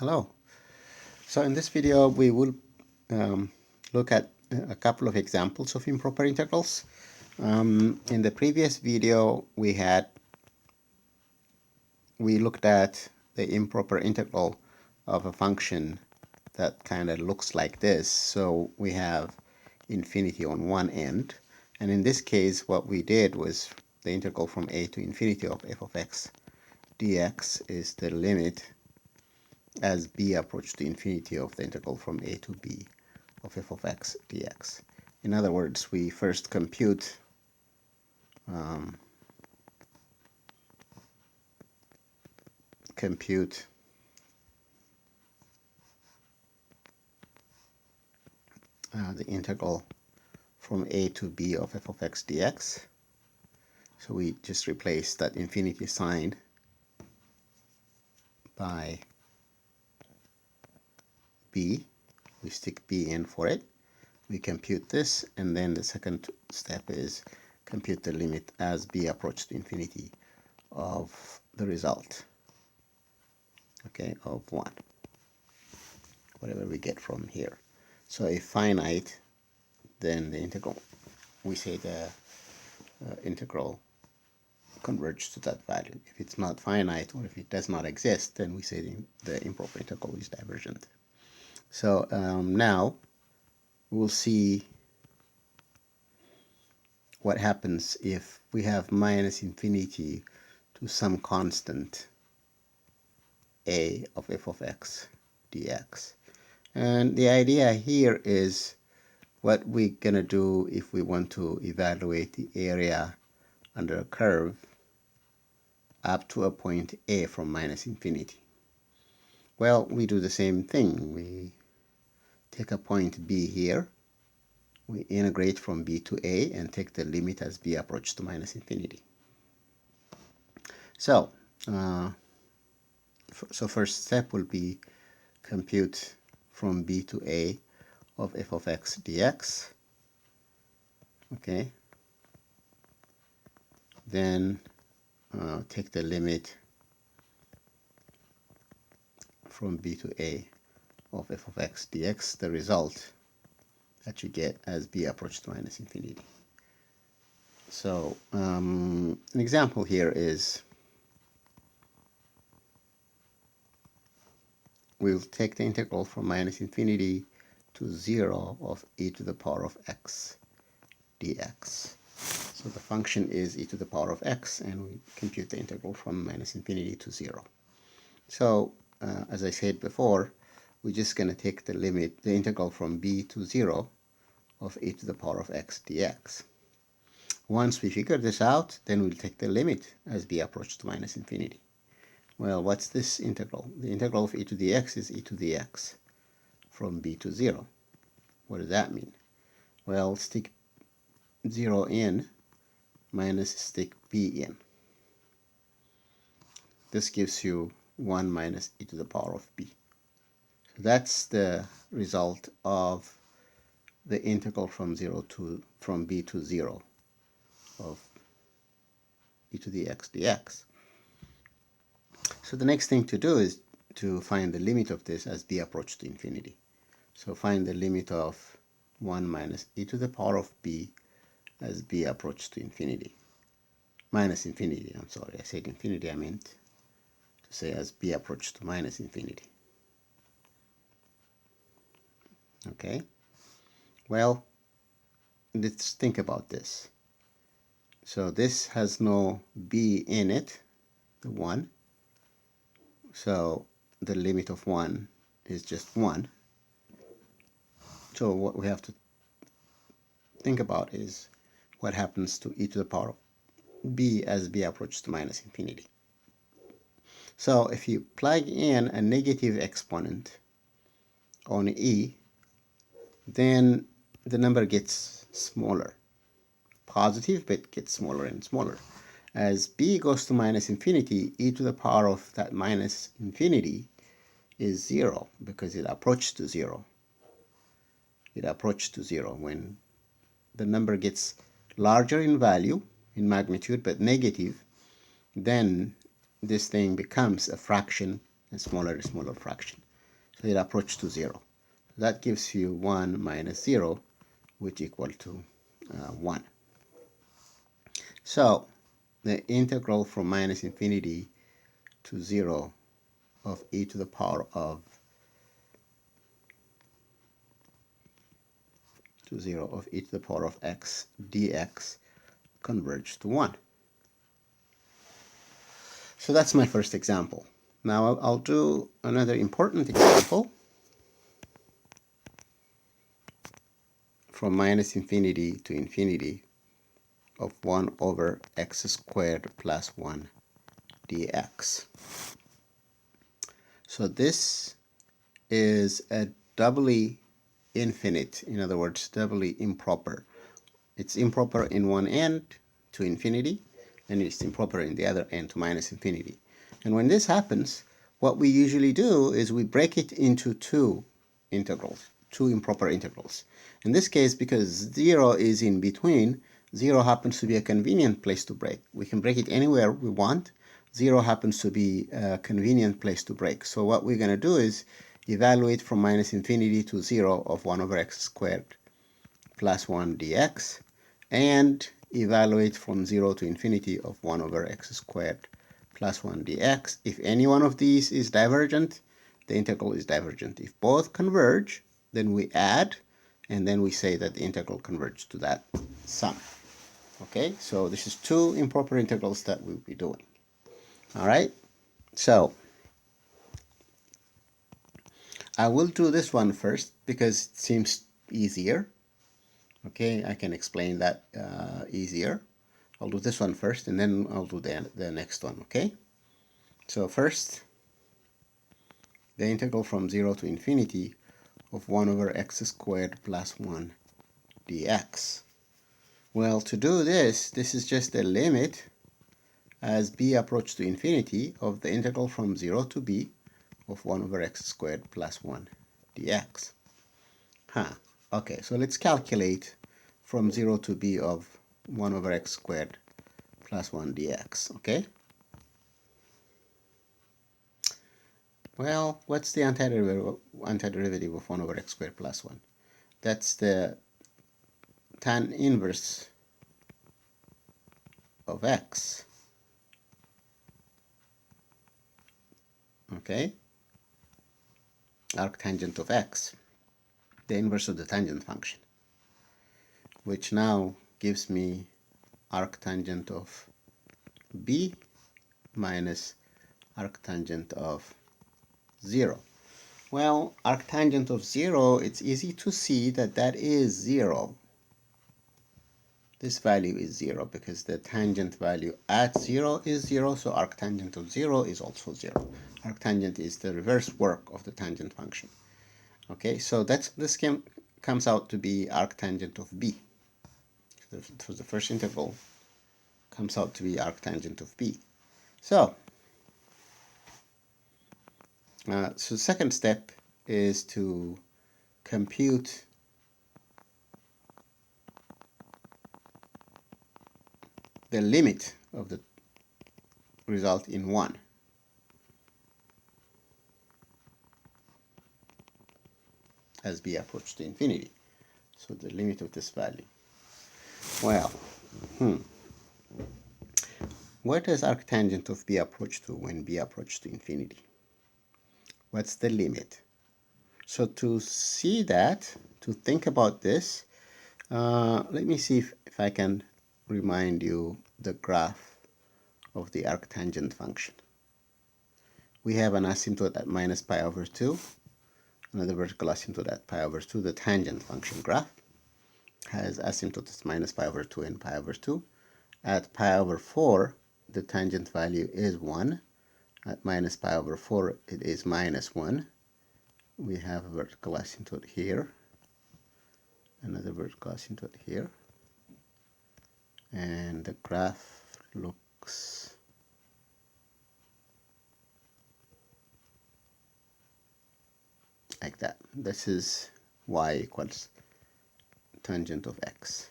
Hello. So in this video we will look at a couple of examples of improper integrals. In the previous video we looked at the improper integral of a function that kind of looks like this. So we have infinity on one end, and in this case what we did was the integral from a to infinity of f of x dx is the limit as b approaches to infinity of the integral from a to b of f of x dx. In other words, we first compute the integral from a to b of f of x dx. So we just replace that infinity sign by b. We stick b in for it. We compute this, and then the second step is compute the limit as b approaches to infinity of the result, okay, of 1, whatever we get from here. So if finite, then the integral, we say the integral converges to that value. If it's not finite, or if it does not exist, then we say the improper integral is divergent. So now we'll see what happens if we have minus infinity to some constant a of f of x dx. And the idea here is what we're going to do if we want to evaluate the area under a curve up to a point a from minus infinity. Well, we do the same thing. We take a point b here. We integrate from b to a and take the limit as b approaches to minus infinity. So, first step will be compute from b to a of f of x dx. Okay. Then take the limit from b to a of f of x dx, the result that you get as b approaches to minus infinity. So an example here is we'll take the integral from minus infinity to 0 of e to the power of x dx. So the function is e to the power of x, and we compute the integral from minus infinity to 0. So as I said before, we're just going to take the limit, the integral from b to 0 of e to the power of x dx. Once we figure this out, then we'll take the limit as b approaches to minus infinity. Well, what's this integral? The integral of e to the x is e to the x from b to 0. What does that mean? Well, stick 0 in minus stick b in. This gives you 1 minus e to the power of b. So that's the result of the integral from b to 0 of e to the x dx. So the next thing to do is to find the limit of this as b approaches to infinity. So find the limit of 1 minus e to the power of b as b approaches to infinity. Minus infinity, I'm sorry, I said infinity, I meant to say as b approaches to minus infinity. Okay, well, let's think about this. So this has no b in it, the 1. So the limit of 1 is just 1. So what we have to think about is what happens to e to the power of b as b approaches to minus infinity. So if you plug in a negative exponent on e, then the number gets smaller. Positive, but gets smaller and smaller. As b goes to minus infinity, e to the power of that minus infinity is 0 because it approaches to 0. It approaches to 0. When the number gets larger in value, in magnitude, but negative, then this thing becomes a fraction, a smaller and smaller fraction. So it approaches to 0. That gives you 1 minus 0, which equal to 1. So the integral from minus infinity to 0 of e to the power of 0 of e to the power of x dx converge to 1. So that's my first example. Now I'll do another important example from minus infinity to infinity of 1 over x squared plus 1 dx. So this is a doubly infinite, in other words, doubly improper. It's improper in one end to infinity, and it's improper in the other end to minus infinity. And when this happens, what we usually do is we break it into two integrals, two improper integrals. In this case, because 0 is in between, 0 happens to be a convenient place to break. We can break it anywhere we want. 0 happens to be a convenient place to break. So what we're going to do is evaluate from minus infinity to 0 of 1 over x squared plus 1 dx, and evaluate from 0 to infinity of 1 over x squared plus 1 dx. If any one of these is divergent, the integral is divergent. If both converge, then we add, and then we say that the integral converges to that sum. Okay, so this is two improper integrals that we'll be doing. All right, so I will do this one first because it seems easier. Okay, I can explain that easier. I'll do this one first, and then I'll do the next one, okay? So first, the integral from 0 to infinity of 1 over x squared plus 1 dx. Well, to do this, this is just a limit as b approaches to infinity of the integral from 0 to b of 1 over x squared plus 1 dx. Okay, so let's calculate from 0 to b of 1 over x squared plus 1 dx, okay? Well, what's the antiderivative of 1 over x squared plus 1? That's the tan inverse of x, okay? Arctangent of x, the inverse of the tangent function, which now gives me arctangent of b minus arctangent of 0. Well, arctangent of 0, it's easy to see that that is 0. This value is 0 because the tangent value at 0 is 0, so arctangent of 0 is also 0. Arctangent is the reverse work of the tangent function. Okay, so this comes out to be arctangent of b. So the first integral comes out to be arctangent of b. So the second step is to compute the limit of the result in 1. As b approaches to infinity. So the limit of this value. Well, where does arctangent of b approach to when b approaches to infinity? What's the limit? So to see that, to think about this, let me see if I can remind you the graph of the arctangent function. We have an asymptote at minus pi over 2, another vertical asymptote at pi over 2. The tangent function graph has asymptotes minus pi over 2 and pi over 2. At pi over 4, the tangent value is 1. At minus pi over 4, it is minus 1. We have a vertical asymptote here, another vertical asymptote here, and the graph looks like that. This is y equals tangent of x.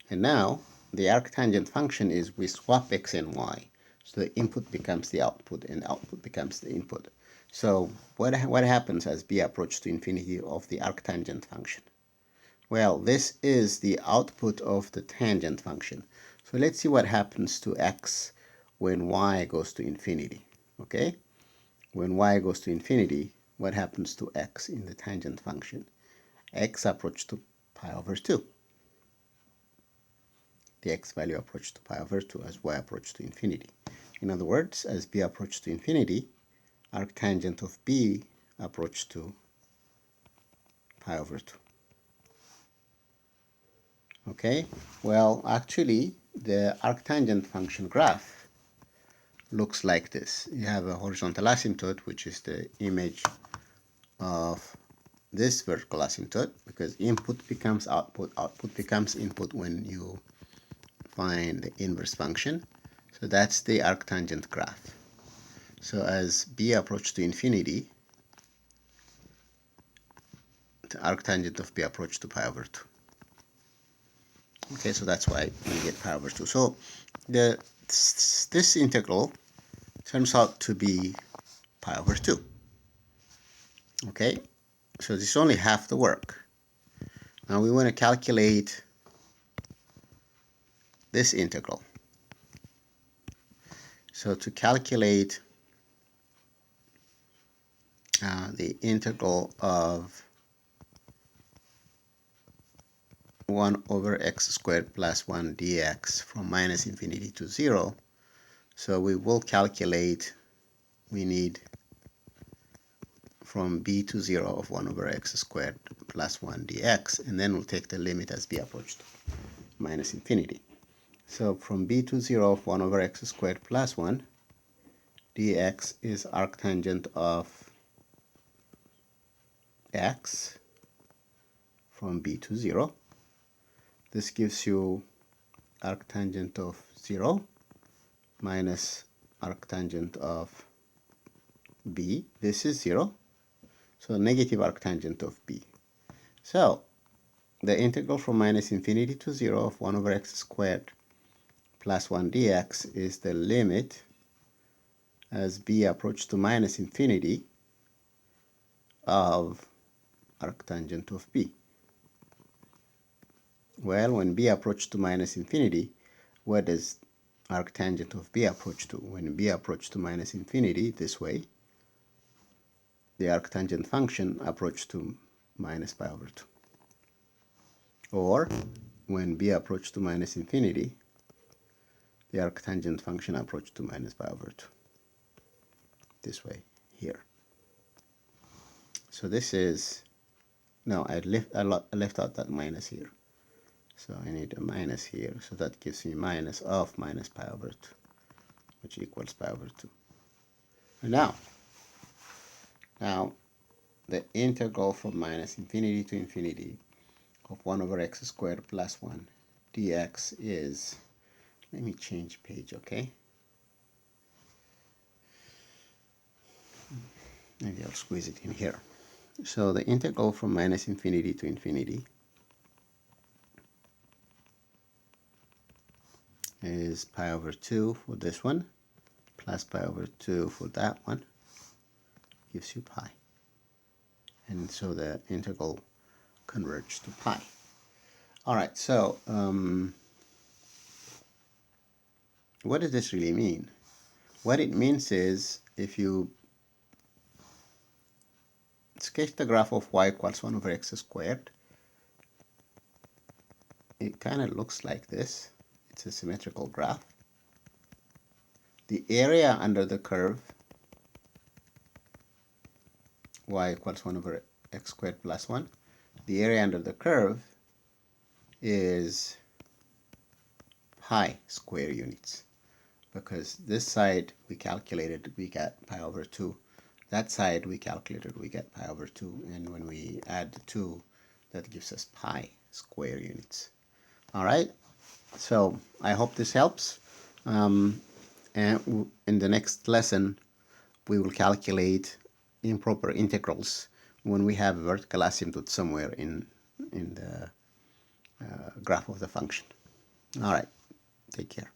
And now the arctangent function is we swap x and y. So the input becomes the output and the output becomes the input. So what happens as b approaches to infinity of the arctangent function? Well, this is the output of the tangent function. So let's see what happens to x when y goes to infinity. Okay? When y goes to infinity, what happens to x in the tangent function? X approaches to pi over 2. The x value approaches to pi over 2 as y approaches to infinity. In other words, as b approaches to infinity, arctangent of b approaches to pi over 2. Okay, well, actually, the arctangent function graph looks like this. You have a horizontal asymptote, which is the image of this vertical asymptote, because input becomes output, output becomes input when you find the inverse function. So that's the arctangent graph. So as b approaches to infinity, the arctangent of b approaches to pi over 2. Okay, so that's why we get pi over 2. So this integral turns out to be pi over 2. Okay, so this is only half the work. Now we want to calculate this integral. So to calculate the integral of 1 over x squared plus 1 dx from minus infinity to 0, so we will calculate, we need from b to 0 of 1 over x squared plus 1 dx, and then we'll take the limit as b approaches to minus infinity. So from b to 0 of 1 over x squared plus 1 dx is arctangent of x from b to 0. This gives you arctangent of 0 minus arctangent of b. This is 0. So negative arctangent of b. So the integral from minus infinity to 0 of 1 over x squared plus 1 dx is the limit as b approaches to minus infinity of arctangent of b. Well, when b approaches to minus infinity, what does arctangent of b approach to? When b approaches to minus infinity this way, the arctangent function approaches to minus pi over 2. Or when b approaches to minus infinity, the arctangent function approaches to minus pi over 2. This way here. So this is, no, I left out that minus here. So I need a minus here, so that gives me minus of minus pi over 2, which equals pi over 2. And now the integral from minus infinity to infinity of 1 over x squared plus 1 dx is, let me change page, okay? Maybe I'll squeeze it in here. So the integral from minus infinity to infinity is pi over 2 for this one, plus pi over 2 for that one, gives you pi. And so the integral converges to pi. All right, so what does this really mean? What it means is if you sketch the graph of y equals 1 over x squared, it kind of looks like this. It's a symmetrical graph. The area under the curve y equals 1 over x squared plus 1, the area under the curve is pi square units, because this side we calculated, we got pi over 2. That side we calculated, we get pi over 2, and when we add the 2, that gives us pi square units. All right, so I hope this helps. And in the next lesson, we will calculate improper integrals when we have a vertical asymptote somewhere in the graph of the function. All right, take care.